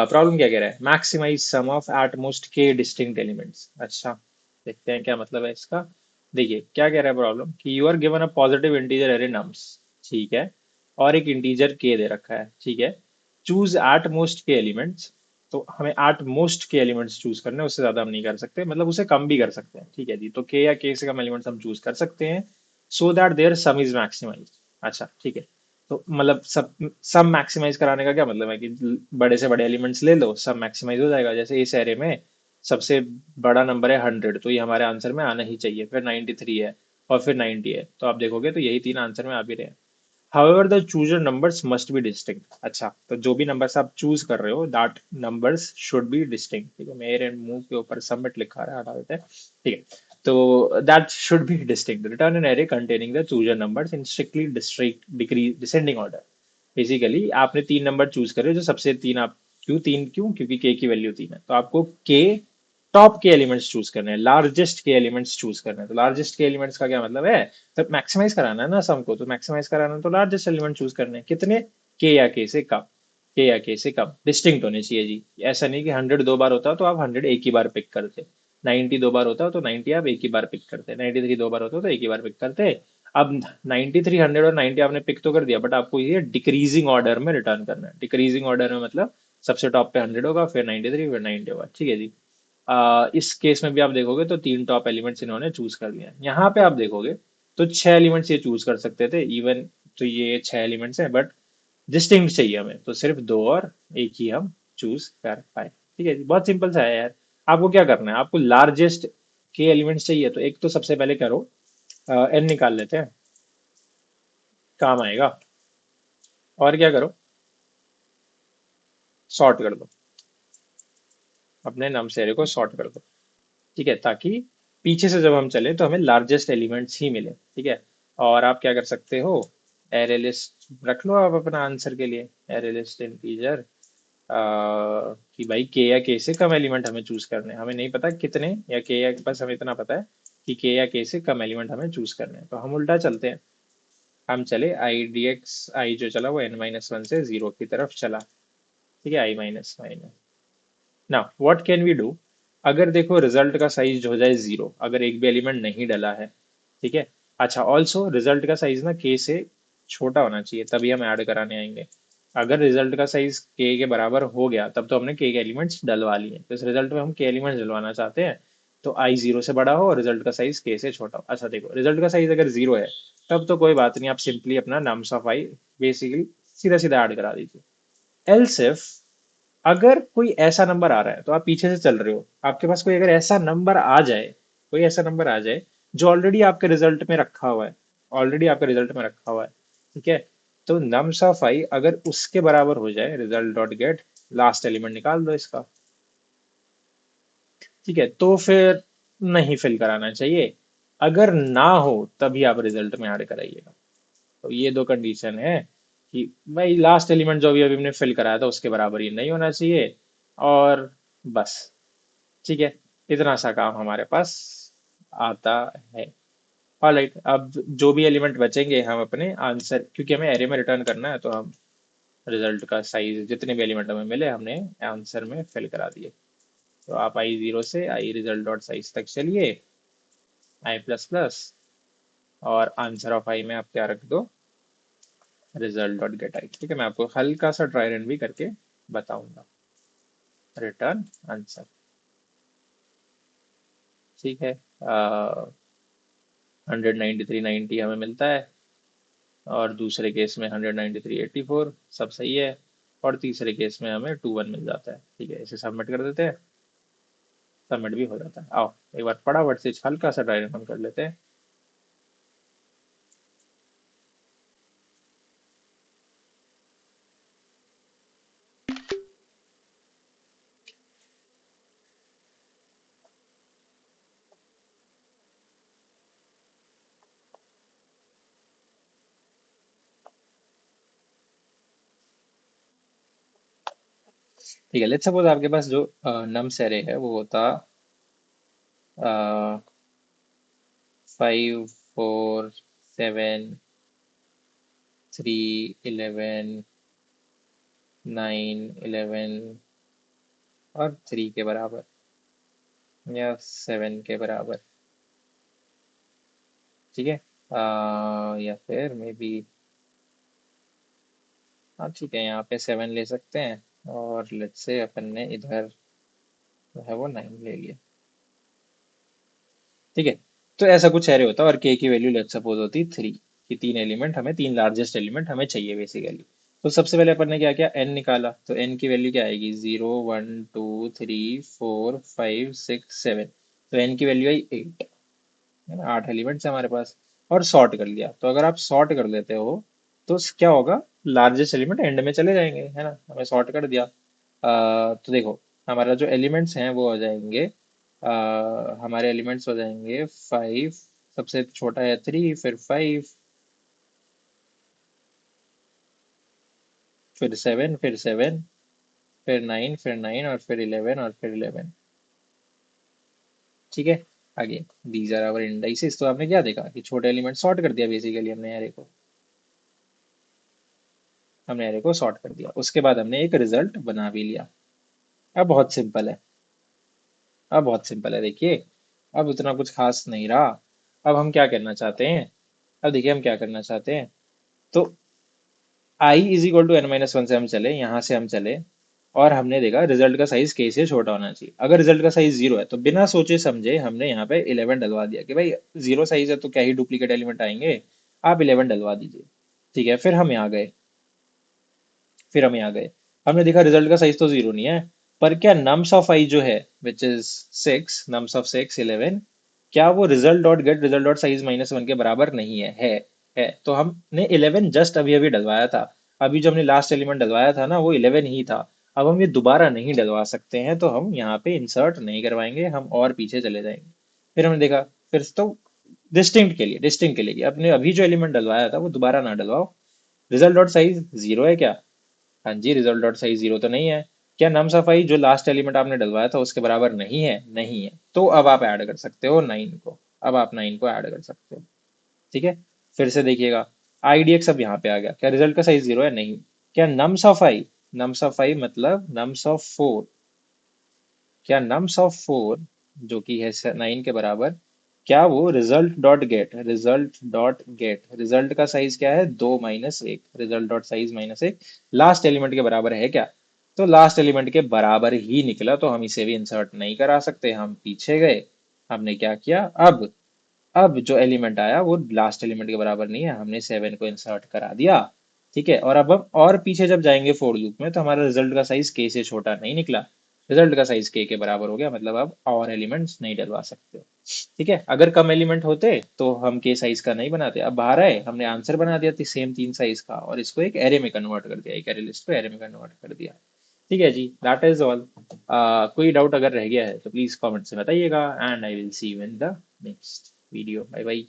Problem क्या कह रहा है, maximize sum of at most k distinct elements. अच्छा, देखते हैं क्या मतलब है इसका। देखिए क्या कह रहा है प्रॉब्लम, कि you are given a positive integer array nums, ठीक है, और एक इंटीजर के दे रखा है, ठीक है। चूज एट मोस्ट के एलिमेंट्स, तो हमें एट मोस्ट के एलिमेंट्स चूज करने हैं, उससे ज्यादा हम नहीं कर सकते, मतलब उसे कम भी कर सकते हैं, ठीक है जी। तो के या के से कम एलिमेंट्स हम चूज कर सकते हैं, so that their sum is maximize. अच्छा ठीक है, तो मतलब सब मैक्सिमाइज कराने का क्या मतलब है, कि बड़े से बड़े एलिमेंट्स ले लो, सब मैक्सिमाइज हो जाएगा। जैसे इस एरे में सबसे बड़ा नंबर है 100, तो ये हमारे आंसर में आना ही चाहिए, फिर 93 है, और फिर 90 है, तो आप देखोगे तो यही तीन आंसर में आ भी रहे हैं। However, the chosen numbers must be distinct। अच्छा, तो जो भी नंबर्स आप चूज कर रहे हो, that numbers should be distinct, ठीक है। मेरे मुंह के ऊपर सबमिट लिखा है, हटा देते हैं, ठीक है। तो that should be distinct, return an array containing the chosen numbers in strictly district degree descending order. Basically आपने तीन नंबर चूज करे जो सबसे तीन, आप क्यों तीन, क्यों, क्योंकि के की वैल्यू तीन है, तो आपको के टॉप के एलिमेंट्स चूज करने हैं, लार्जेस्ट के एलिमेंट्स चूज करने हैं। तो लार्जेस्ट के एलिमेंट्स का क्या मतलब है, तो मैक्सिमाइज कराना है ना सम को, तो मैक्सिमाइज कराना है तो लार्जेस्ट एलिमेंट चूज करने हैं, कितने, के या के से कम, के या के से कम डिस्टिंक्ट होने चाहिए जी। ऐसा नहीं कि 100 दो बार होता तो आप 100 एक ही बार पिक करते, 90 दो बार होता तो 90 आप एक ही बार पिक करते, 93 दो बार होता तो एक ही बार पिक करते। अब 93, 100 और 90 आपने पिक तो कर दिया, बट आपको ये डिक्रीजिंग ऑर्डर में रिटर्न करना है। डिक्रीजिंग ऑर्डर में मतलब सबसे टॉप पे 100 होगा, फिर 93, फिर 90 होगा, ठीक है जी। इस केस में भी आप देखोगे तो तीन टॉप एलिमेंट्स इन्होंने चूज कर लिया है। यहाँ पे आप देखोगे तो छह एलिमेंट्स ये चूज कर सकते थे इवन, तो ये छह एलिमेंट्स हैं, बट डिस्टिंक्ट चाहिए हमें, तो सिर्फ दो और एक ही हम चूज कर पाए, ठीक है जी। बहुत सिंपल सा है यार। आपको क्या करना है, आपको लार्जेस्ट के एलिमेंट्स चाहिए, तो एक तो सबसे पहले करो, एन निकाल लेते हैं, काम आएगा। और क्या करो, सॉर्ट कर दो, अपने नाम से एरे को सॉर्ट कर दो, ठीक है, ताकि पीछे से जब हम चले तो हमें लार्जेस्ट एलिमेंट्स ही मिले, ठीक है। और आप क्या कर सकते हो, एरे लिस्ट रख लो आप अपना आंसर के लिए, एरे लिस्ट इंटीजर, कि भाई के या के से कम एलिमेंट हमें चूज करने हैं, हमें नहीं पता कितने, या के या, बस हमें इतना पता है कि के या के से कम एलिमेंट हमें चूज करने हैं। तो हम उल्टा चलते हैं, हम चले आई डी एक्स, आई जो चला वो n-1 से जीरो की तरफ चला, ठीक है, आई माइनस माइनस। ना व्हाट कैन वी डू, अगर देखो रिजल्ट का साइज हो जाए जीरो, अगर एक भी एलिमेंट नहीं डला है, ठीक है। अच्छा, ऑल्सो रिजल्ट का साइज ना के से छोटा होना चाहिए, तभी हम ऐड कराने आएंगे। अगर रिजल्ट का साइज के बराबर हो गया, तब तो हमने के एलिमेंट्स डलवा लिए, तो इस रिजल्ट में हम के एलिमेंट्स डलवाना चाहते हैं, तो आई जीरो से बड़ा हो और रिजल्ट का साइज के से छोटा हो। अच्छा देखो, रिजल्ट का साइज अगर जीरो है, तब तो कोई बात नहीं, आप सिंपली अपना नम्स ऑफ आई बेसिकली सीधा सीधा ऐड करा दीजिए। एल्स इफ, अगर कोई ऐसा नंबर आ रहा है, तो आप पीछे से चल रहे हो, आपके पास कोई अगर ऐसा नंबर आ जाए, कोई ऐसा नंबर आ जाए जो ऑलरेडी आपके रिजल्ट में रखा हुआ है, ऑलरेडी आपके रिजल्ट में रखा हुआ है, ठीक है, तो नम्स ऑफ आई अगर उसके बराबर हो जाए, result dot gate last element निकाल दो इसका, ठीक है। तो फिर नहीं फिल कराना चाहिए, अगर ना हो तभी आप रिजल्ट में ऐड कराइएगा। तो ये दो कंडीशन है, कि भाई लास्ट एलिमेंट जो भी अभी हमने फिल कराया था उसके बराबर ये नहीं होना चाहिए, और बस, ठीक है, इतना सा काम हमारे पास आता है। ऑलराइट, अब जो भी एलिमेंट बचेंगे हम अपने आंसर, क्योंकि हमें एरे में रिटर्न करना है, तो हम रिजल्ट का साइज जितने भी एलिमेंट हमें मिले हमने आंसर में फिल करा दिए। तो आप आई जीरो से आई रिजल्ट डॉट साइज तक चलिए, आई प्लस प्लस, और आंसर ऑफ आई में आप क्या रख दो, रिजल्ट डॉट गेट आई, ठीक है। मैं आपको हल्का सा ट्राई रन भी करके बताऊंगा, रिटर्न आंसर, ठीक है। 193 90 हमें मिलता है, और दूसरे केस में 193 84, सब सही है, और तीसरे केस में हमें 21 मिल जाता है, ठीक है। इसे सबमिट कर देते हैं, सबमिट भी हो जाता है। आओ एक बार फटाफट से हल्का सा ट्राई रन कर लेते हैं। ठीक है, लेट्स सपोज आपके पास जो नम्स एरे है वो होता 5 4 7 3 11 9 11 और 3 के बराबर या 7 के बराबर। ठीक है। या फिर मे बी, हाँ ठीक है, यहाँ पे 7 ले सकते हैं, और लेट्स से अपन ने इधर जो है वो 9 ले लिया। ठीक है। तो ऐसा कुछ एरे होता है, और के की वैल्यू लेट्स सपोज होती 3, कि तीन एलिमेंट हमें, तीन लार्जेस्ट एलिमेंट हमें चाहिए बेसिकली। तो सबसे पहले अपन ने क्या किया, एन निकाला, तो एन की वैल्यू क्या आएगी, 0 1 2 3 4 5 6 7। तो एन की वैल्यू आई 8, है ना, 8 एलिमेंट्स है हमारे पास। और सॉर्ट कर लिया, तो अगर आप सॉर्ट कर लेते हो तो क्या होगा, लार्जेस्ट एलिमेंट एंड में चले जाएंगे, है ना, हमें सॉर्ट कर दिया। तो देखो, हमारा जो एलिमेंट्स हैं वो हो जाएंगे, हमारे एलिमेंट्स हो जाएंगे 5, सबसे छोटा है 3, फिर 5, फिर 7, फिर 7, फिर 9, फिर 9, और फिर 11, और फिर 11। ठीक है। आगे, दीज आर आवर इंडाइसेस। तो आपने क्या देखा कि छोटे एलिमेंट सॉर्ट कर दिया बेसिकली, हमने एरे को सॉर्ट कर दिया, उसके बाद हमने एक रिजल्ट बना भी लिया। अब बहुत सिंपल है, अब बहुत सिंपल है, देखिए, अब उतना कुछ खास नहीं रहा। अब हम क्या करना चाहते हैं, अब देखिए हम क्या करना चाहते हैं। तो I is equal to n-1 से हम चले, यहाँ से हम चले, और हमने देखा रिजल्ट का साइज के से छोटा होना चाहिए। अगर रिजल्ट का साइज 0 है तो बिना सोचे समझे हमने यहाँ पे 11 डलवा दिया, कि भाई 0 साइज है तो क्या ही डुप्लीकेट एलिमेंट आएंगे, आप 11 डलवा दीजिए। ठीक है, फिर हम यहाँ गए, हमने देखा रिजल्ट का साइज तो 0 नहीं है, पर क्या नम्स ऑफ आई जो है, विच इज 6, नम्स ऑफ 6 11, क्या वो result dot get result dot size -1 के बराबर नहीं है, है। तो हमने 11 जस्ट अभी अभी डलवाया था, अभी जो हमने लास्ट एलिमेंट डलवाया था ना वो 11 ही था। अब हम ये दोबारा नहीं डलवा सकते हैं, तो हम यहाँ पे इंसर्ट नहीं करवाएंगे, हम और पीछे चले जाएंगे। फिर हमने देखा, फिर तो डिस्टिंक्ट के लिए कि आपने अभी जो एलिमेंट डलवाया था वो दोबारा ना डलवाओ। रिजल्ट डॉट साइज 0 है क्या, हाँ जी, रिजल्ट डॉट साइज 0 तो नहीं है। क्या नम सफाई जो लास्ट एलिमेंट आपने डलवाया था उसके बराबर नहीं है, नहीं है, तो अब आप ऐड कर सकते हो 9 को, अब आप 9 को ऐड कर सकते हो। ठीक है। फिर से देखिएगा, आईडीएक्स अब यहाँ पे आ गया, क्या रिजल्ट का साइज 0 है, नहीं। क्या नम सफाई मतलब नम्स ऑफ 4, क्या नम्स ऑफ 4 जो कि है 9 के बराबर, क्या वो रिजल्ट का साइज क्या है, 2 - 1, result dot size -1 last element के बराबर है क्या। तो लास्ट एलिमेंट के बराबर ही निकला, तो हम इसे भी इंसर्ट नहीं करा सकते, हम पीछे गए। हमने क्या किया, अब जो एलिमेंट आया वो लास्ट एलिमेंट के बराबर नहीं है, हमने 7 को इंसर्ट करा दिया। ठीक है, और अब हम और पीछे जब जाएंगे फोर लूप में, तो हमारा रिजल्ट का साइज के से छोटा नहीं निकला, रिजल्ट का साइज के बराबर हो गया, मतलब अब और एलिमेंट्स नहीं डलवा सकते। ठीक है, अगर कम एलिमेंट होते तो हम के साइज का नहीं बनाते। अब बाहर आए, हमने आंसर बना दिया थी सेम 3 साइज का, और इसको एक एरे में कन्वर्ट कर दिया, एक एरे लिस्ट को एरे में कन्वर्ट कर दिया। ठीक है जी, दैट इज ऑल। कोई डाउट अगर रह गया है तो प्लीज कमेंट से बताइएगा, and I will see you in the next video. Bye bye.